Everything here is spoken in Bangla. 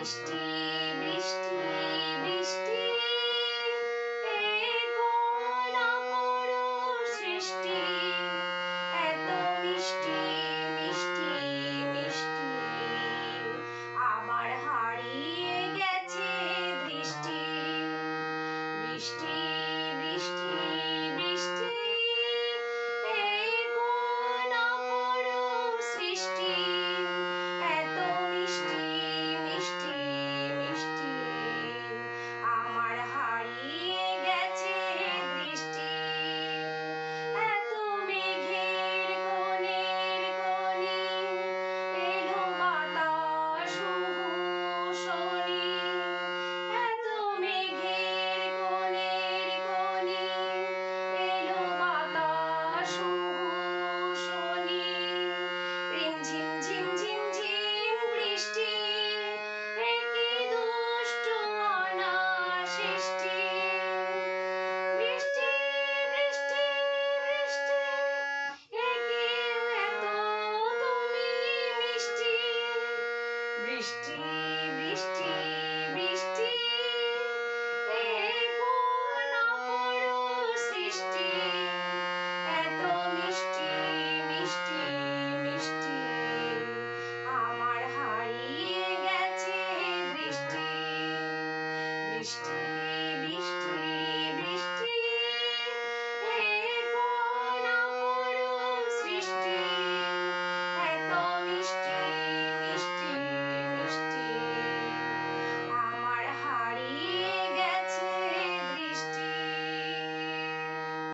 বৃষ্টি বৃষ্টি বৃষ্টি এ কোন অপরূপ সৃষ্টি এত মিষ্টি মিষ্টি মিষ্টি আমার হারিয়ে গেছে দৃষ্টি বৃষ্টি বৃষ্টি বৃষ্টি এ কোন অপরূপ সৃষ্টি এত মিষ্টি মিষ্টি মিষ্টি আমার হারিয়ে গেছে দৃষ্টি এত মেঘের কোণের কোণে এলো বাতাস শনি এত মেঘের কোণের কোণে এলো বাতাস শনি রিমঝিম ঝিমঝিম ঝিম বৃষ্টি এ কি দুষ্ট অনাসৃষ্টি বৃষ্টি বৃষ্টি বৃষ্টি এ কি এত তুমি মিষ্টি বৃষ্টি বৃষ্টি বৃষ্টি এ কোন অপরূপ সৃষ্টি এত মিষ্টি মিষ্টি মিষ্টি আমার হারিয়ে গেছে দৃষ্টি বৃষ্টি বৃষ্টি বৃষ্টি এ কোন অপরূপ সৃষ্টি